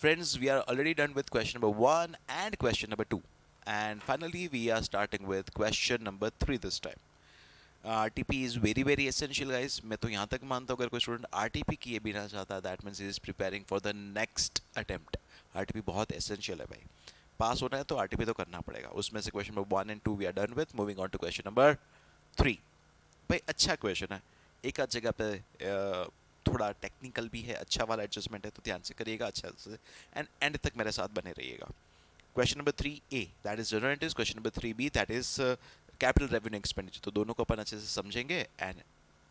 Friends, we are already done with question number 1 and question number 2. And finally, we are starting with question number 3 this time. RTP is very very essential guys. मैं तो यहाँ तक मानता हूँ अगर कोई student RTP किए बिना चाहता है that means is preparing for the next attempt. RTP बहुत एसेंशियल है भाई. पास होना है तो RTP तो करना पड़ेगा. उसमें से question number 1 and 2 we are done with. Moving on to question number 3. भाई अच्छा क्वेश्चन है. एक आध जगह पे थोड़ा टेक्निकल भी है, अच्छा वाला एडजस्टमेंट है, तो ध्यान से करिएगा अच्छा से एंड एंड तक मेरे साथ बने रहिएगा. Question number 3A that is general entries. Question number 3B that is capital revenue expenditure. तो दोनों को अपन अच्छे से समझेंगे एंड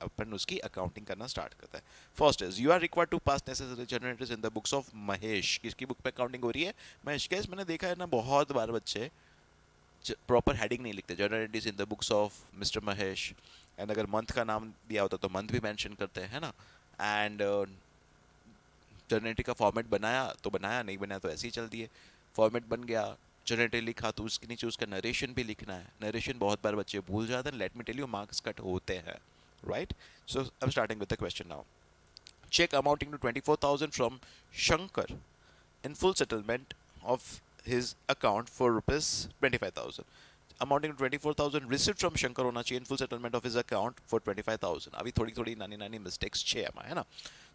अपन उसकी अकाउंटिंग करना स्टार्ट करते हैं. First is you are required to pass necessary general entries in the books of Mahesh. किसकी बुक पे अकाउंटिंग हो रही है? महेश. कैसे मैंने देखा है ना बहुत बार बच्चे प्रॉपर हेडिंग नहीं लिखते. General entries in the books of mister Mahesh. And अगर मंथ का नाम दिया होता तो मंथ भी मेंशन करते हैं ना. एंड जनरल एंट्री का फॉर्मेट बनाया तो बनाया, नहीं बनाया तो ऐसे ही चल दिए. फॉर्मेट बन गया, जनरल एंट्री लिखा तो उसके नीचे उसका नरेशन भी लिखना है. नरेशन बहुत बार बच्चे भूल जाते हैं. Let me tell you marks cut होते हैं. Right. So I am starting with the question now. Cheque amounting to 24,000 फ्रॉम Shankar in full settlement of his account for rupees 25,000. Amounting to 24,000 received from Shankar होना चाहिए in full settlement of his account for 25,000. अभी थोड़ी थोड़ी नानी नानी mistakes छः है ना.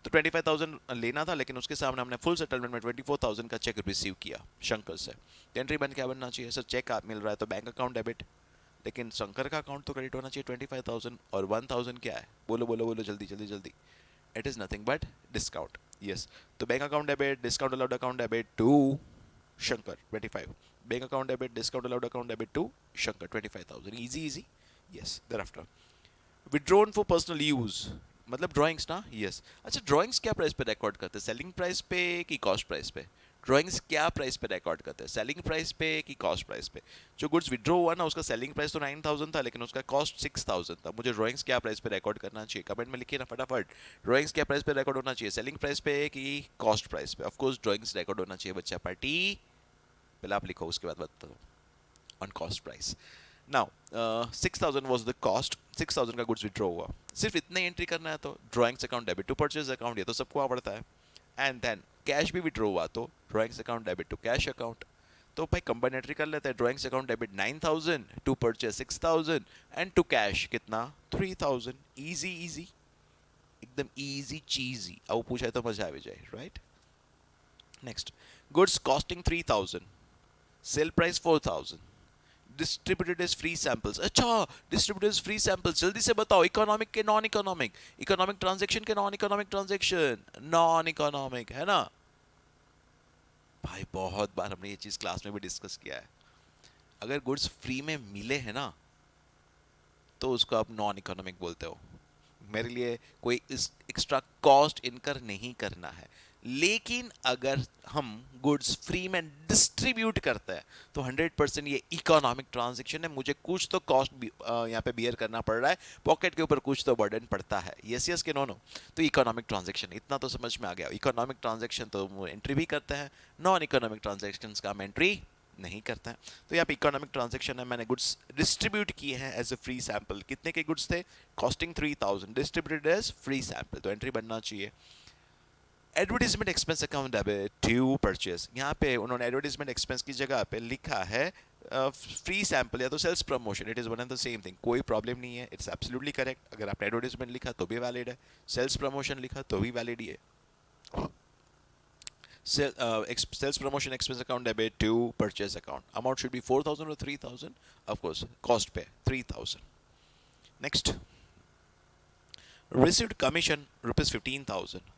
तो 25,000 लेना था लेकिन उसके सामने हमने फुल सेटलमेंट में 24,000 का चेक रिसीव किया शंकर से. एंट्री बन क्या बनना चाहिए? सर चेक मिल रहा है तो बैंक अकाउंट डेबिट, लेकिन शंकर का अकाउंट तो क्रेडिट होना चाहिए 25,000. और 1,000 क्या है? बोलो बोलो बोलो जल्दी जल्दी जल्दी. It is nothing but discount. Yes. तो bank account debit, discount allowed account debit to Shankar 25. Bank account debit, discount allowed account debit to Shankar 25,000. Easy easy. Yes. thereafter withdrawn for personal use. मतलब ड्राइंग्स ना. Yes. अच्छा drawings क्या price पे record करते हैं? Selling price पे कि cost price पे? ड्राइंग्स क्या प्राइस पे रिकॉर्ड करते हैं? सेलिंग प्राइस पे कि कॉस्ट प्राइस पे? जो गुड्स विड्रॉ हुआ ना उसका सेलिंग प्राइस तो 9,000 था लेकिन उसका कॉस्ट 6,000 था. मुझे ड्राइंग्स क्या प्राइस पे रिकॉर्ड करना चाहिए? कमेंट में लिखिए ना फटाफट. ड्राइंग्स क्या प्राइस पे रिकॉर्ड होना चाहिए? सेलिंग प्राइस पे कि कॉस्ट प्राइस पे? ऑफ कोर्स ड्राइंग्स रिकॉर्ड होना चाहिए बच्चा. पार्टी पहले आप लिखो उसके बाद बताओ. On cost price. Now 6,000 was the cost. 6,000 का गुड्स विड्रॉ हुआ. सिर्फ इतने एंट्री करना है तो drawings account debit to purchase account. ये तो सबको आवड़ता है. एंड देन कैश भी विड्रॉ हुआ तो drawings account debit to cash account. तो भाई कंबाइन एंट्री कर लेते हैं. Drawings account debit 9,000 to purchase 6,000 and to cash कितना? 3,000. इजी इजी, एकदम इजी चीजी. अब पूछा है तो मजा आ भी जाए. Right. Next. Goods costing 3,000, sale price 4,000, distributed as free samples. अच्छा डिस्ट्रीब्यूटेड एज फ्री सैंपल्स. जल्दी से बताओ इकोनॉमिक के नॉन इकोनॉमिक, इकोनॉमिक ट्रांजैक्शन के non economic transaction? Non economic है ना भाई. बहुत बार हमने ये चीज क्लास में भी डिस्कस किया है. अगर गुड्स फ्री में मिले हैं ना तो उसको आप नॉन इकोनॉमिक बोलते हो. मेरे लिए कोई एक्स्ट्रा कॉस्ट इनकर नहीं करना है. लेकिन अगर हम गुड्स फ्री में डिस्ट्रीब्यूट करते हैं तो 100% ये इकोनॉमिक ट्रांजैक्शन है. मुझे कुछ तो कॉस्ट यहाँ पे बियर करना पड़ रहा है. पॉकेट के ऊपर कुछ तो बर्डन पड़ता है. यस यस के नो नो. तो इकोनॉमिक ट्रांजैक्शन इतना तो समझ में आ गया. इकोनॉमिक ट्रांजैक्शन तो एंट्री भी करते हैं. नॉन इकोनॉमिक ट्रांजैक्शन का हम एंट्री नहीं करते हैं. तो यहाँ पे इकोनॉमिक ट्रांजैक्शन है. मैंने गुड्स डिस्ट्रीब्यूट किए हैं एज ए फ्री सैंपल. कितने के गुड्स थे? Costing 3,000, distributed as free sample. तो एंट्री बनना चाहिए. Advertisement expense account debit to purchase. यहाँ पे उन्होंने एडवर्टीजमेंट एक्सपेंस की जगह पे लिखा है फ्री सैंपल या तो sales promotion. It is one and the same thing. कोई प्रॉब्लम नहीं है. It's absolutely correct. अगर आपने एडवर्टीजमेंट लिखा तो भी वैलिड है. सेल्स प्रमोशन लिखा तो भी वैलिड ही है. Sales promotion expense account debit to purchase account. Amount should be 4,000 or 3,000. Of course, cost pay 3,000. Next, received commission rupees 15,000.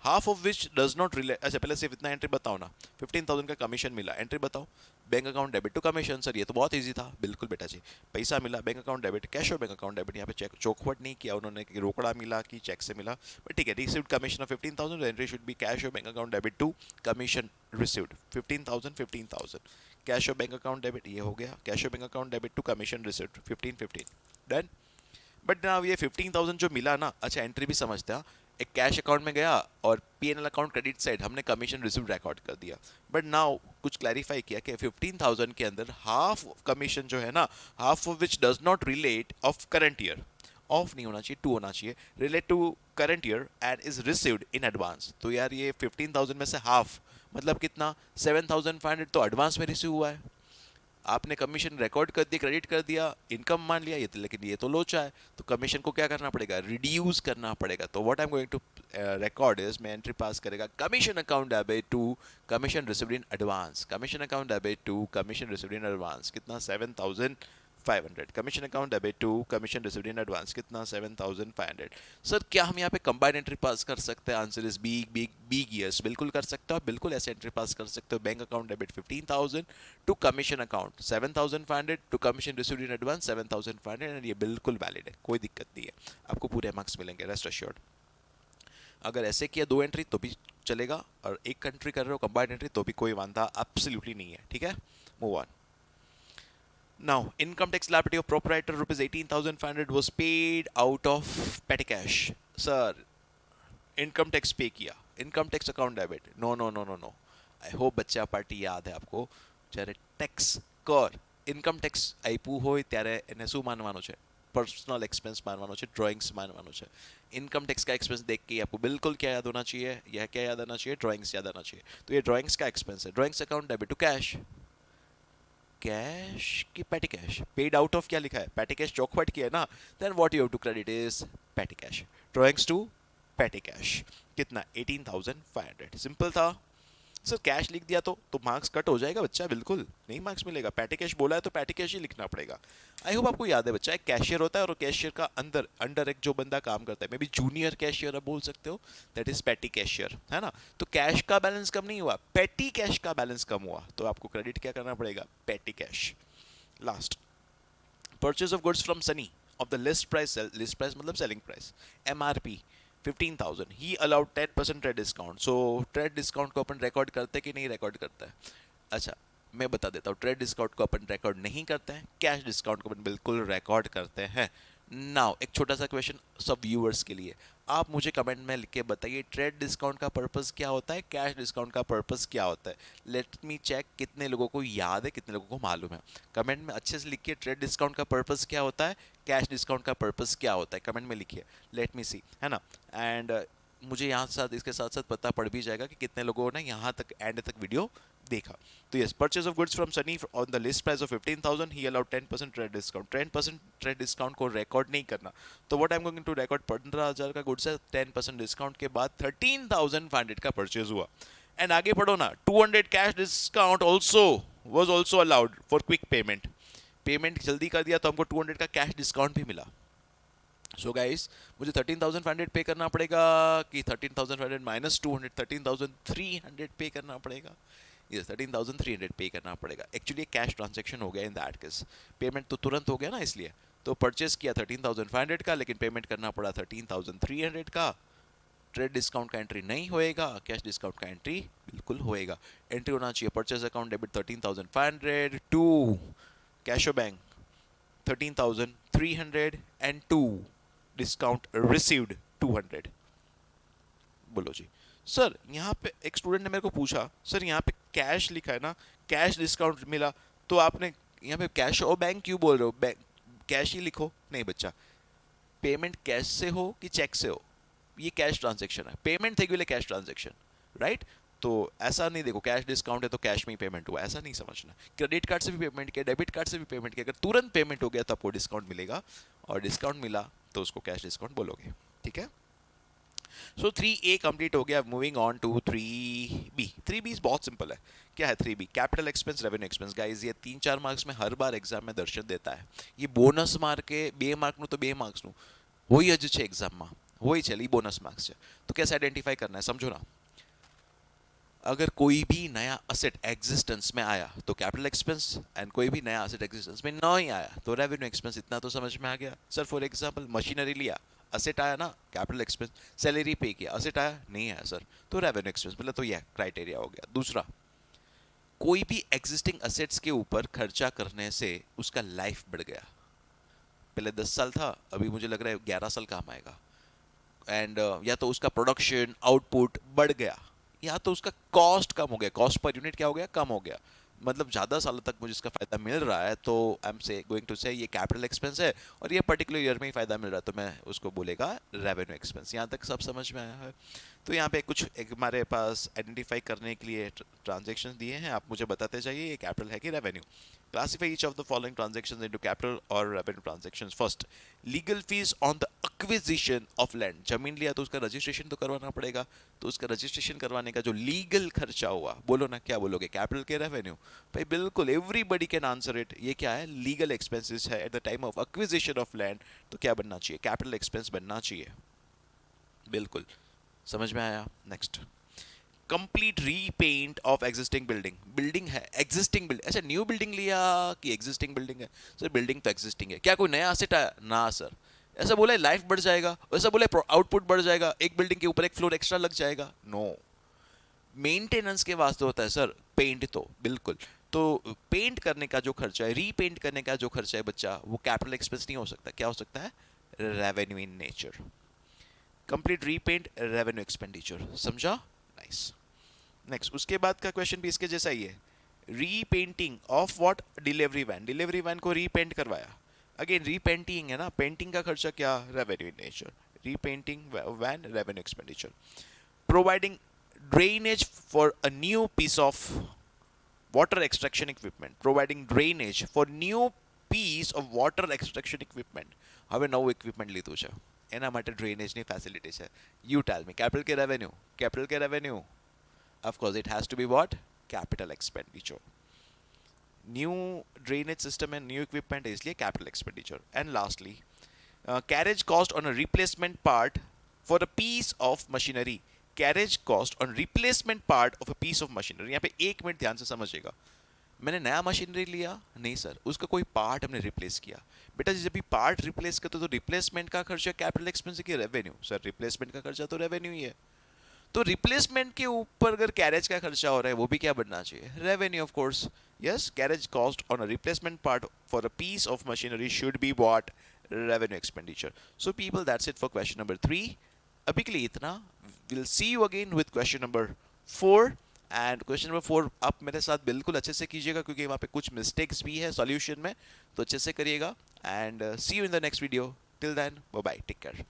Half of which does not relate. अच्छा पहले सिर्फ इतना एंट्री बताओ ना. 15,000 का कमीशन मिला. एंट्री बताओ. Bank account debit to commission. Sir ये तो बहुत इजी था. बिल्कुल बेटा जी. पैसा मिला बैंक अकाउंट डेबिट. कैश और बैंक अकाउंट डेबिट. यहाँ पे चेक चौखवट नहीं किया उन्होंने कि रोकड़ा मिला कि चेक से मिला. बट ठीक है. Received commission of 15,000. Entry should be cash और bank account debit to commission received 15,000 15,000. Cash और बैंक अकाउंट डेबिट ये हो गया. कैश और bank account debit to commission received 15 done. But ना ये 15,000 जो मिला ना. अच्छा एंट्री भी समझते हैं. एक कैश अकाउंट में गया और पीएनएल अकाउंट क्रेडिट साइड हमने कमीशन रिसीव रिकॉर्ड कर दिया. बट नाउ कुछ क्लैरिफाई किया कि 15,000 के अंदर हाफ कमीशन जो है ना, half of which does not relate of current year. Of नहीं होना चाहिए, टू होना चाहिए. Relate to current year and is received in advance. तो यार ये 15,000 में से हाफ मतलब कितना 7,500 तो एडवांस में रिसीव हुआ है। आपने कमीशन रिकॉर्ड कर दिया, क्रेडिट कर दिया, इनकम मान लिया, ये तो, लेकिन ये तो लोचा है, तो कमीशन को क्या करना पड़ेगा, रिड्यूस करना पड़ेगा। तो what I am going to record is, मैं एंट्री पास करेगा commission account debit to commission received in advance, commission account debit to commission received in advance, कितना 7,500, commission account debit to commission received in advance, कितना 7,500। Sir क्या हम यहाँ पे combined entry पास कर सकते हैं? Answer is big big big yes, बिल्कुल कर सकते हो, बिल्कुल ऐसे एंट्री पास कर सकते हो। Bank account debit 15,000 to commission account 7,500 to commission received in advance 7,500, and ये बिल्कुल वैलिड है, कोई दिक्कत नहीं है, आपको पूरे मार्क्स मिलेंगे, रेस्ट अश्योर्ड। अगर ऐसे किया 2 एंट्री तो भी चलेगा, और एक कंट्री कर रहे हो कंबाइंड एंट्री तो भी कोई वांधा एब्सोल्युटली नहीं है, ठीक है। Move on. Now, income tax liability of proprietor rupees 18,500 was paid out of petty cash. Sir, income tax पे किया, income tax account debit. No, no, no, no, no. I hope बच्चा पार्टी याद है आपको, જ્યારે ટેક્સ કર income tax આપ્યું હોય ત્યારે એને શું માનવાનું છે? पर्सनल एक्सपेंस मानवानो છે, ड्राइंग्स मानवानो છે। इनकम टैक्स का एक्सपेंस देख के आपको बिल्कुल क्या याद होना चाहिए, यह क्या याद आना चाहिए, ड्राइंग्स याद आना चाहिए। तो ये ड्राइंग्स का एक्सपेंस है, drawings account debit to cash, cash की petty cash, paid out of क्या लिखा है, पेटी कैश चौखवट की है ना, then what you have to credit is petty cash, drawings to petty cash, कितना 18,500। सिंपल था सर, कैश लिख दिया तो मार्क्स कट हो जाएगा बच्चा, बिल्कुल नहीं मार्क्स मिलेगा। पैटी कैश बोला है तो पैटी कैश ही लिखना पड़ेगा। आई होप आपको याद है बच्चा, एक कैशियर होता है और कैशियर का अंदर अंडर एक जो बंदा काम करता है, मे बी जूनियर कैशियर आप बोल सकते हो, दैट इज पैटी कैशियर, है ना। तो कैश का बैलेंस कम नहीं हुआ, पैटी कैश का बैलेंस कम हुआ, तो आपको क्रेडिट क्या करना पड़ेगा, petty cash. Last, purchase of goods from Sunny of the list price, list price मतलब selling price, MRP 15,000, he allowed 10% trade discount. So trade discount को अपन रिकॉर्ड करते कि नहीं रिकॉर्ड करता है? अच्छा मैं बता देता हूँ, ट्रेड डिस्काउंट को अपन रिकॉर्ड नहीं करते हैं, कैश डिस्काउंट को अपन बिल्कुल रिकॉर्ड करते हैं। नाउ एक छोटा सा क्वेश्चन सब व्यूअर्स के लिए, आप मुझे कमेंट में लिख के बताइए ट्रेड डिस्काउंट का पर्पस क्या होता है, कैश डिस्काउंट का पर्पस क्या होता है। लेट मी चेक कितने लोगों को याद है, कितने लोगों को मालूम है। कमेंट में अच्छे से लिखिए ट्रेड डिस्काउंट का पर्पस क्या होता है, कैश डिस्काउंट का पर्पस क्या होता है, कमेंट में लिखिए, लेट मी सी, है ना। एंड मुझे यहाँ साथ इसके साथ साथ पता पड़ भी जाएगा कि कितने लोगों ने यहाँ तक एंड तक वीडियो देखा। तो yes, purchase of goods from Sunny on the list price of 15,000, he allowed 10% trade discount. 10% trade discount को रिकॉर्ड नहीं करना, तो what I am going to record, 15,000 का गुड्स है, 10% डिस्काउंट के बाद 13,500 का परचेज हुआ। एंड आगे पढ़ो ना, 200 cash discount also was also allowed for quick payment, payment जल्दी कर दिया तो हमको 200 का कैश डिस्काउंट भी मिला। सो गाइस मुझे 13,500 पे करना पड़ेगा कि 13,500 माइनस 200, 13,300 पे करना पड़ेगा? ये 13,300 पे करना पड़ेगा। एक्चुअली कैश ट्रांजैक्शन हो गया इन दैट केस, पेमेंट तो तुरंत हो गया ना, इसलिए तो परचेस किया 13,500 का, लेकिन पेमेंट करना पड़ा 13,300 का। ट्रेड डिस्काउंट का एंट्री नहीं होएगा, कैश डिस्काउंट का एंट्री बिल्कुल होएगा। एंट्री होना चाहिए purchase account debit 13,500 to cash bank 13,300 and to discount received 200। बोलो जी सर, यहाँ पे एक स्टूडेंट ने मेरे को पूछा, सर यहाँ पे कैश लिखा है ना, कैश डिस्काउंट मिला, तो आपने यहाँ पे कैश और बैंक क्यों बोल रहे हो, बैंक कैश ही लिखो। नहीं बच्चा, पेमेंट कैश से हो कि चेक से हो, ये कैश ट्रांजेक्शन है, पेमेंट थे लिए कैश ट्रांजेक्शन, राइट। तो ऐसा नहीं देखो कैश डिस्काउंट है तो कैश में ही पेमेंट हुआ, ऐसा नहीं समझना। क्रेडिट कार्ड से भी पेमेंट किया, डेबिट कार्ड से भी पेमेंट किया, अगर तुरंत पेमेंट हो गया तो आपको डिस्काउंट मिलेगा, और डिस्काउंट मिला तो उसको कैश डिस्काउंट बोलोगे, ठीक है। सो 3A कंप्लीट हो गया, moving on to 3B। 3B बहुत सिंपल है, क्या है 3B? Capital expense, revenue expense. Guys ये 3-4 मार्क्स में हर बार एग्जाम में दर्शन देता है, ये बोनस मार्क के 2 मार्क तो 2 मार्क्स होई જ છે એક્ઝામમાં, હોય છે એ બોનસ માર્ક્સ છે। तो कैसे आइडेंटिफाई करना है समझो ना, अगर कोई भी नया असेट एग्जिस्टेंस में आया तो कैपिटल एक्सपेंस, एंड कोई भी नया असेट एग्जिस्टेंस में नहीं आया तो रेवेन्यू एक्सपेंस। इतना तो समझ में आ गया। सर फॉर एग्जांपल मशीनरी लिया, असेट आया ना, कैपिटल एक्सपेंस। सैलरी पे किया, असेट आया नहीं आया सर, तो रेवेन्यू एक्सपेंस, मतलब तो यह क्राइटेरिया हो गया। दूसरा, कोई भी एग्जिस्टिंग असेट्स के ऊपर खर्चा करने से उसका लाइफ बढ़ गया, पहले 10 साल था, अभी मुझे लग रहा है 11 साल काम आएगा। एंड या तो उसका प्रोडक्शन आउटपुट बढ़ गया, या तो उसका कॉस्ट कम हो गया, कॉस्ट पर यूनिट क्या हो गया, कम हो गया, मतलब ज़्यादा सालों तक मुझे इसका फ़ायदा मिल रहा है, तो आई एम से गोइंग टू से ये कैपिटल एक्सपेंस है, और ये पर्टिकुलर ईयर में ही फ़ायदा मिल रहा है, तो मैं उसको बोलेगा रेवेन्यू एक्सपेंस। यहाँ तक सब समझ में आया है? तो यहाँ पे कुछ एक हमारे पास आइडेंटिफाई करने के लिए ट्रांजेक्शन दिए हैं, आप मुझे बताते जाइए ये कैपिटल है कि revenue. Classify each of the following transactions into capital और revenue transactions. First, legal fees on the acquisition of land. जमीन लिया तो उसका रजिस्ट्रेशन तो करवाना पड़ेगा, तो उसका रजिस्ट्रेशन करवाने का जो लीगल खर्चा हुआ, बोलो ना क्या बोलोगे, कैपिटल के रेवेन्यू? भाई बिल्कुल, एवरीबडी कैन आंसर इट। ये क्या है? लीगल एक्सपेंसेस है at the time of acquisition of land. तो क्या बनना चाहिए? कैपिटल एक्सपेंस बनना चाहिए। बिल्कुल, समझ में आया। Next, complete repaint of existing building. Building है, एग्जिस्टिंग बिल्डिंग, अच्छा न्यू बिल्डिंग लिया कि एग्जिस्टिंग बिल्डिंग है? सर बिल्डिंग तो एग्जिस्टिंग है, क्या कोई नया एसेट है? ना सर। ऐसा बोला है लाइफ बढ़ जाएगा, ऐसा बोला है आउटपुट बढ़ जाएगा, एक बिल्डिंग के ऊपर एक फ्लोर एक्स्ट्रा लग जाएगा? नो, मेंटेनेंस के वास्ते होता है सर पेंट। तो बिल्कुल, तो पेंट करने का जो खर्चा है, रीपेंट करने का जो खर्चा है बच्चा, वो कैपिटल एक्सपेंस नहीं हो सकता। क्या हो सकता है? Revenue in nature. Complete repaint revenue expenditure, समझा? नाइस। नेक्स्ट, उसके बाद का क्वेश्चन भी इसके जैसा ही है। Repainting of what? Delivery van. Delivery van को रीपेंट करवाया, अगेन रीपेंटिंग है ना, पेंटिंग का खर्चा क्या? Revenue in nature. Repainting van, revenue expenditure. Providing drainage for a new piece of water extraction equipment. Providing drainage for new piece of water extraction equipment. હવે નવું equipment લીધું છે, એના માટે ડ્રેનેજની ફેસિલિટી છે. You tell me, capital કે revenue? Capital ke revenue? Of course it has to be what? Capital expenditure. New drainage system and new equipment है, इसलिए capital expenditure. And lastly, carriage cost on a replacement part for a piece of machinery. Carriage cost on replacement part of a piece of machinery. यहाँ पे एक minute ध्यान से समझिएगा, मैंने नया मशीनरी लिया नहीं सर, उसका कोई पार्ट हमने रिप्लेस किया। बेटा जब भी पार्ट रिप्लेस करते तो रिप्लेसमेंट का खर्चा कैपिटल एक्सपेंस की रेवेन्यू? सर रिप्लेसमेंट का खर्चा तो रेवेन्यू ही है। तो रिप्लेसमेंट के ऊपर अगर कैरेज का खर्चा हो रहा है, वो भी क्या बनना चाहिए? Revenue of course. Yes, carriage cost on a replacement part for a piece of machinery should be what? Revenue expenditure. So people, that's it for question number 3। अभी के लिए इतना। We'll see you again with question number 4. And question number 4 आप मेरे साथ बिल्कुल अच्छे से कीजिएगा, क्योंकि वहाँ पे कुछ मिस्टेक्स भी है सॉल्यूशन में, तो अच्छे से करिएगा। And see you in the next video. Till then, bye bye, take care.